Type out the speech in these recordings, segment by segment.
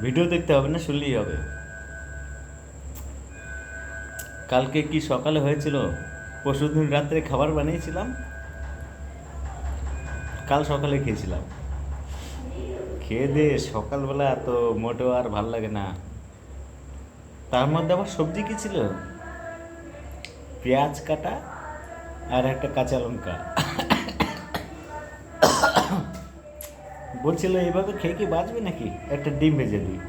Video দেখতে হবে না, শুনলেই হবে। কালকে কি সকালে হয়েছিল, পরশুদিন রাত্রে খাবার বানিয়েছিলাম, কাল সকালে খেয়েছিলাম। খেয়ে দিয়ে সকালবেলা তো মোটেও আর ভাল লাগে না। তার মধ্যে আবার সবজি কি ছিল, পেঁয়াজ কাটা আর একটা কাঁচা লঙ্কা। বলছিল এইভাবে খেয়ে কি বাঁচবে নাকি, একটা ডিম ভেজে দিই।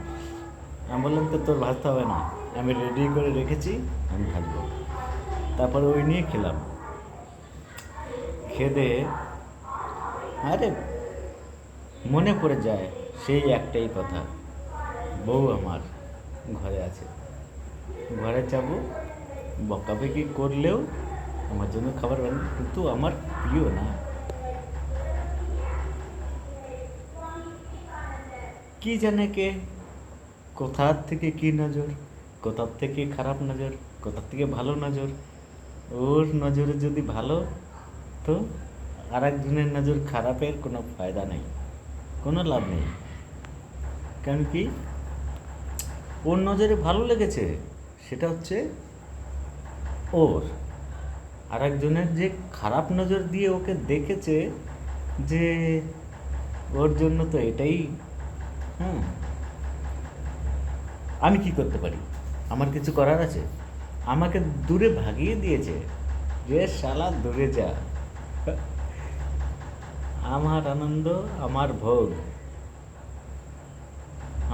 আমি বললাম তো তোর ভাজতে হবে না, আমি রেডি করে রেখেছি, আমি ভাজবো। তারপরে ওই নিয়ে খেলাম। খেয়ে দিয়ে আরে মনে পড়ে যায় সেই একটাই কথা, বউ আমার ঘরে আছে, ঘরে যাবো, বকাবকি করলেও আমার জন্য খাবার বানাবে, কিন্তু আমার প্রিয় না। কি জানে কে, কোথার থেকে কি নজর, কোথার থেকে খারাপ নজর, কোথার থেকে ভালো নজর। ওর নজরে যদি ভালো, তো আর একজনের নজর খারাপের কোনো ফায়দা নেই, কোনো লাভ নেই। কারণ কি, ওর নজরে ভালো লেগেছে, সেটা হচ্ছে ওর। আর একজনের যে খারাপ নজর দিয়ে ওকে দেখেছে, যে ওর জন্য তো এটাই। হ্যাঁ, আমি কি করতে পারি, আমার কিছু করার আছে? আমাকে দূরে ভাগিয়ে দিয়েছে, যে শালা দূরে যা, আমার আনন্দ, আমার ভোগ,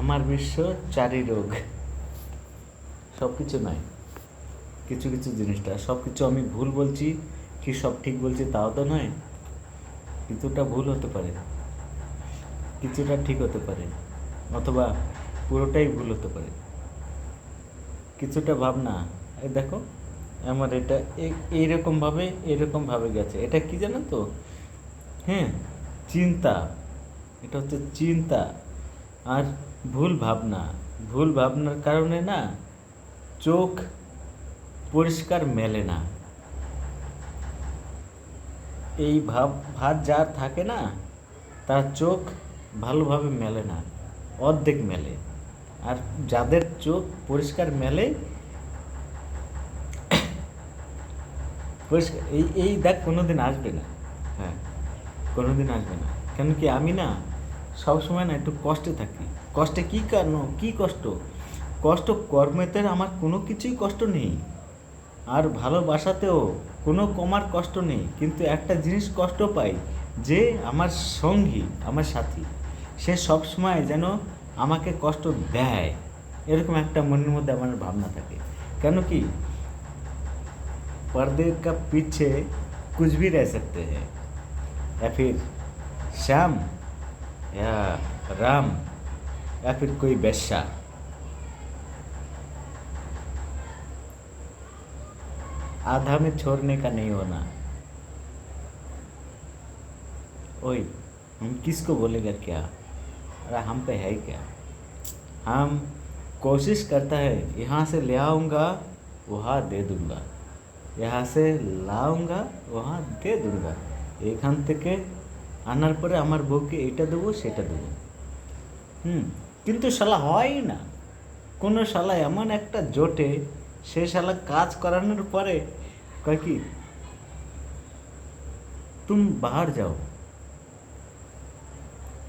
আমার বিশ্ব চারি রোগ। সব কিছু নয়, কিছু কিছু জিনিসটা, সব কিছু আমি ভুল বলছি কি সব ঠিক বলছি তাও তো নয়। কিছুটা ভুল হতে পারে, কিছুটা ঠিক হতে পারে, অথবা পুরোটাই ভুল হতে পারে। কিছুটা ভাবনা, এই দেখো আমার এটা এইরকমভাবে এরকমভাবে গেছে, এটা কি জানো তো? হ্যাঁ, চিন্তা। এটা হচ্ছে চিন্তা আর ভুল ভাবনা। ভুল ভাবনার কারণে না চোখ পরিষ্কার মেলে না। এই ভাব যার থাকে না, তার চোখ ভালোভাবে মেলে না, অর্ধেক মেলে। আর যাদের চোখ পরিষ্কার মেলে, পরিষ্কার এই এই দেখ কোনোদিন আসবে না। হ্যাঁ, কোনোদিন আসবে না। কেন কি, আমি না সবসময় না একটু কষ্টে থাকি। কষ্টে কী কারণ, কী কষ্ট? কষ্ট কর্মেতে আমার কোনো কিছুই কষ্ট নেই, আর ভালোবাসাতেও কোনো কমার কষ্ট নেই। কিন্তু একটা জিনিস কষ্ট পাই, যে আমার সঙ্গী, আমার সাথী, সে সবসময় যেন আমাকে কষ্ট দেয়, এরকম একটা মনের মধ্যে আমার ভাবনা থাকে। কেন কি, पर्दे का पीछे कुछ भी रह सकते हैं, या फिर श्याम, या राम, या फिर कोई बेश्या। आधा में छोड़ने का नहीं होना। ओए, हम किसको बोलेगा क्या? अरे हम पे है क्या? हम कोशिश करता है, यहाँ से ले आऊँगा वहाँ दे दूँगा, यहाँ से লাউঙ্গা वहाँ দে দুর্গা। এখান থেকে আনার পরে আমার বউকে এটা দেবো সেটা দেবো। কিন্তু শালা হয়ই না। কোনো শালা এমন একটা জোটে, সে শালা কাজ করানোর পরে কয় কি, तुम बाहर जाओ,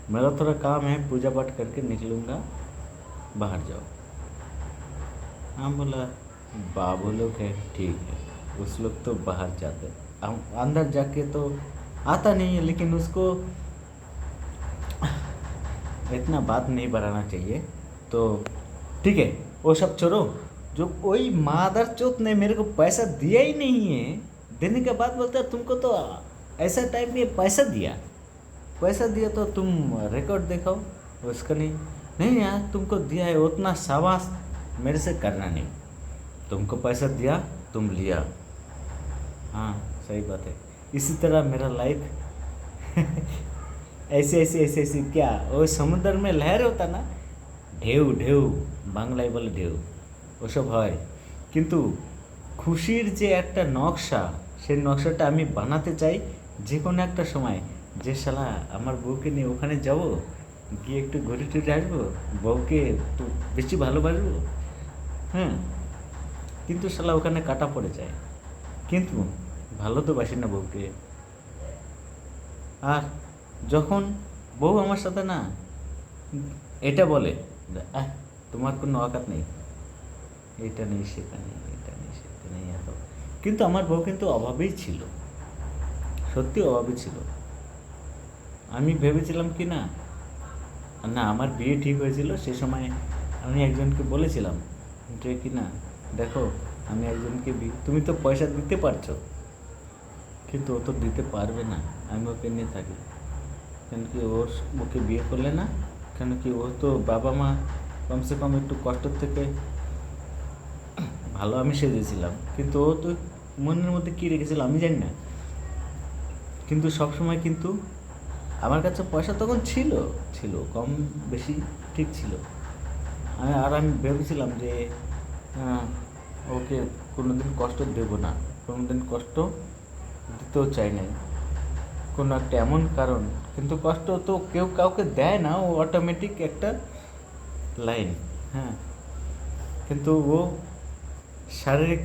मेरा थोड़ा काम है, पूजा पाठ करके निकलूँगा, बाहर जाओ। हम बोला बाबू लोग है, ठीक है, उस लोग तो बाहर जाते, हम अंदर जाके तो आता नहीं है, लेकिन उसको इतना बात नहीं बढ़ाना चाहिए। तो ठीक है, वो सब छोड़ो। जो कोई मादर चौथ ने मेरे को पैसा दिया ही नहीं है, देने के बाद बोलता है तुमको तो ऐसा टाइप में पैसा दिया, पैसा दिया तो तुम रिकॉर्ड दिखाओ। उसका नहीं, नहीं यार तुमको दिया है, उतना शाबाश मेरे से करना नहीं, तुमको पैसा दिया, तुम लिया। हाँ सही बात है। इसी तरह मेरा लाइफ ऐसे ऐसे ऐसे ऐसे, क्या वो समुद्र में लहर होता ना, ঢেউ ঢেউ, বাংলায় বলে ঢেউ, ওসব হয়। কিন্তু খুশির যে একটা নকশা, সেই নকশাটা আমি বানাতে চাই যে কোনো একটা সময়, যে শালা আমার বউকে নিয়ে ওখানে যাব, গিয়ে একটু ঘুরে টুরে আসবো, বউকে একটু বেশি ভালোবাসবো। হ্যাঁ, কিন্তু শালা ওখানে কাটা পড়ে যায়। কিন্তু ভালো তো বাসি না বউকে। আর যখন বউ আমার সাথে না এটা বলে, আহ তোমার কোনো অকাত নেই, এটা নেই সেটা নেই, এটা নেই সেটা নেই এত। কিন্তু আমার বউ কিন্তু অভাবেই ছিল, সত্যি অভাবে ছিল। আমি ভেবেছিলাম কি না, না আমার বিয়ে ঠিক হয়েছিল সে সময় আমি একজনকে বলেছিলাম যে কি না, দেখো আমি একজনকে তুমি তো পয়সা দিতে পারছো, কিন্তু ও তো দিতে পারবে না, আমি ওকে নিয়ে থাকি। কেন কি ওকে বিয়ে করলে না, কেন কি ও তো বাবা মা কমসে কম একটু কষ্টের থেকে ভালো আমি সেজেছিলাম, কিন্তু ও তো মনের মধ্যে কী রেখেছিল আমি জানি না। কিন্তু সব সময় কিন্তু আমার কাছে পয়সা তখন ছিল, ছিল কম বেশি ঠিক ছিল। আমি ভেবেছিলাম যে ওকে কোনো দিন কষ্ট দেবো না, কোনো দিন কষ্ট দিতেও চাই নাই কোনো একটা এমন কারণ। কিন্তু কষ্ট তো কেউ কাউকে দেয় না, ও অটোমেটিক একটা লাইন। হ্যাঁ, কিন্তু ও শারীরিক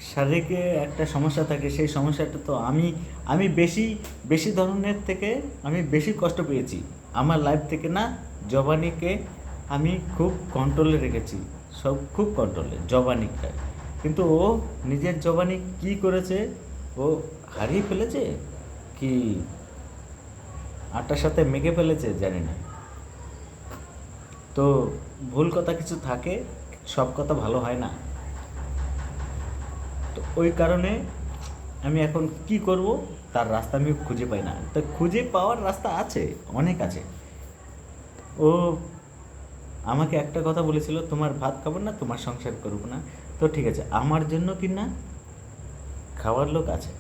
শারীরিক একটা সমস্যা থাকে, সেই সমস্যাটা তো আমি আমি বেশি বেশি ধরনের থেকে আমি বেশি কষ্ট পেয়েছি আমার লাইফ থেকে না। জবানিকে আমি খুব কন্ট্রোলে রেখেছি, সব খুব কন্ট্রোলে জবানিকে। কিন্তু ও নিজের জবানি কি করেছে, ও হারিয়ে ফেলেছে কি আটার সাথে মেখে ফেলেছে জানি না। তো ভুল কথা কিছু থাকে, সব কথা ভালো হয় না। তো ওই কারণে আমি এখন কি করব, তার রাস্তা আমি খুঁজে পাই না। তো খুঁজে পাওয়ার রাস্তা আছে, অনেক আছে। ও আমাকে একটা কথা বলেছিল, তোমার ভাত খাবো না, তোমার সংসার করবো না। তো ঠিক আছে, আমার জন্য কি না খাওয়ার লোক আছে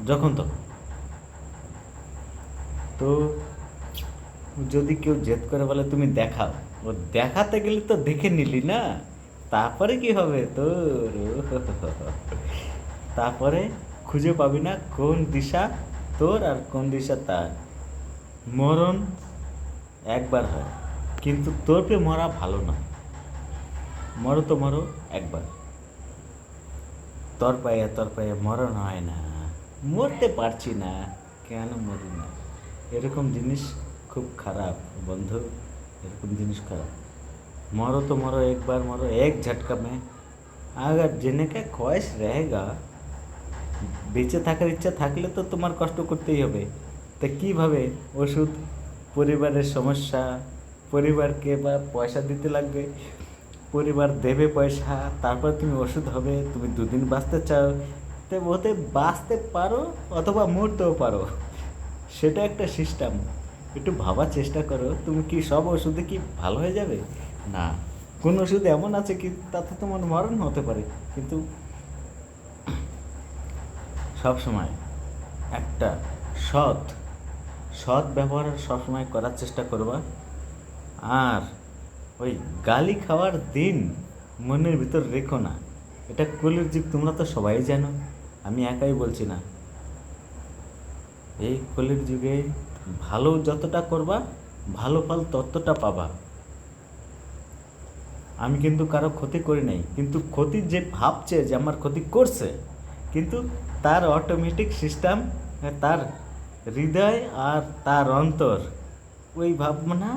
যখন তখন। তো যদি কেউ জেদ করে বলে তুমি দেখাও, ও দেখাতে গেলে তো দেখে নিলি না, তারপরে কি হবে তোর? তারপরে খুঁজে পাবি না কোন দিশা তোর আর কোন দিশা তার। মরণ একবার হয়, কিন্তু তোরকে মরা ভালো না। মরো তো মরো একবার, তর পায়ে মরণ হয় না। মরতে পারছি না, কেন মরি না? এরকম জিনিস খুব খারাপ বন্ধু, এরকম জিনিস খারাপ। मरो तो मरो एक बार, मरो एक झटका में। अगर जीने का ख्वाहिश रहेगा, বেঁচে থাকার ইচ্ছা থাকলে তো তোমার কষ্ট করতেই হবে। তা কীভাবে ওষুধ, পরিবারের সমস্যা, পরিবারকে বা পয়সা দিতে লাগবে, পরিবার দেবে পয়সা, তারপর তুমি ওষুধ হবে, তুমি দুদিন বাঁচতে চাও, তো ওতে বাঁচতে পারো অথবা মরতেও পারো, সেটা একটা সিস্টেম। একটু ভাবার চেষ্টা করো, তুমি কি সব ওষুধে কি ভালো হয়ে যাবে? না, কোন ওষুধ এমন আছে কি তাতে তোমার মরণ হতে পারে। কিন্তু সব সময় একটা সৎ সৎ ব্যবহার সবসময় করার চেষ্টা করবা। আর ওই গালি খাওয়ার দিন মনের ভিতর রেখো না। এটা কলির যুগ, তোমরা তো সবাই জানো, আমি একাই বলছি না। এই কলির যুগে ভালো যতটা করবা, ভালো ফল ততটা পাবা। আমি কিন্তু কারো ক্ষতি করি নাই, কিন্তু ক্ষতি যে ভাবছে যে আমার ক্ষতি করছে, কিন্তু তার অটোমেটিক সিস্টেম, তার হৃদয় আর তার অন্তর ওই ভাবনা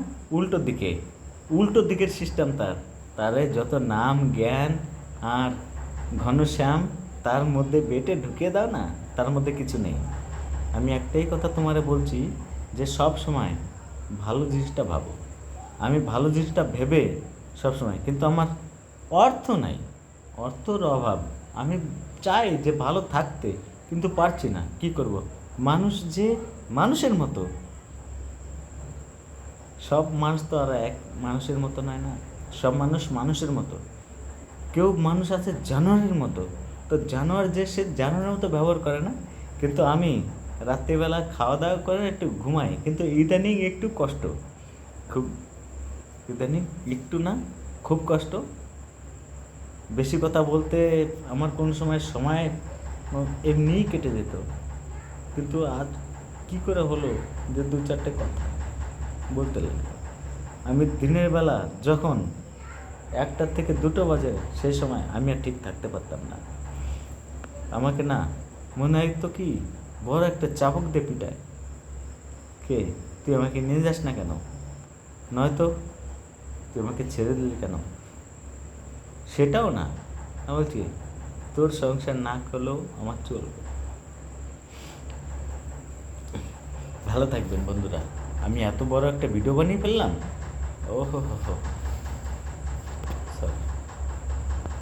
উল্টো দিকের সিস্টেম তার। তারে যত নাম জ্ঞান আর ঘনশ্যাম তার মধ্যে বেটে ঢুকিয়ে দাও না, তার মধ্যে কিছু নেই। আমি একটাই কথা তোমারে বলছি যে সব সময় ভালো জিনিসটা ভাবো। আমি ভালো জিনিসটা ভেবে সব সময়, কিন্তু আমার অর্থ নাই, অর্থর অভাব। আমি চাই যে ভালো থাকতে, কিন্তু পারছি না, কি করব? মানুষ যে মানুষের মতো, সব মানুষ তো আর এক মানুষের মতো নয় না। সব মানুষ মানুষের মতো, কেউ মানুষ আছে জানোয়ারের মতো। তো জানোয়ার যে সে জানোয়ারের মতো ব্যবহার করে না। কিন্তু আমি রাত্রিবেলা খাওয়া দাওয়া করে একটু ঘুমাই, কিন্তু ইদানিং একটু কষ্ট, খুব ইদানিং একটু না, খুব কষ্ট। বেশি কথা বলতে আমার কোনো সময় এমনিই কেটে যেত, কিন্তু আজ কি করে হলো যে দু চারটে কথা। বলতে লাগলো। আমি দিনের বেলা যখন 1টা থেকে 2টো বাজে সেই সময় আমি আর ঠিক থাকতে পারতাম না। আমাকে না মনে হয় তো কি বড় একটা চাবুক দিয়ে পিটায়, কে তুই আমাকে নিয়ে যাস না কেন, নয়তো তুই আমাকে ছেড়ে দিলি কেন, সেটাও না। আমি বলছি তোর সংসার না করলেও আমার চলবে। ভালো থাকবেন বন্ধুরা। আমি এত বড় একটা ভিডিও বানিয়ে ফেললাম। ও হো হো হো।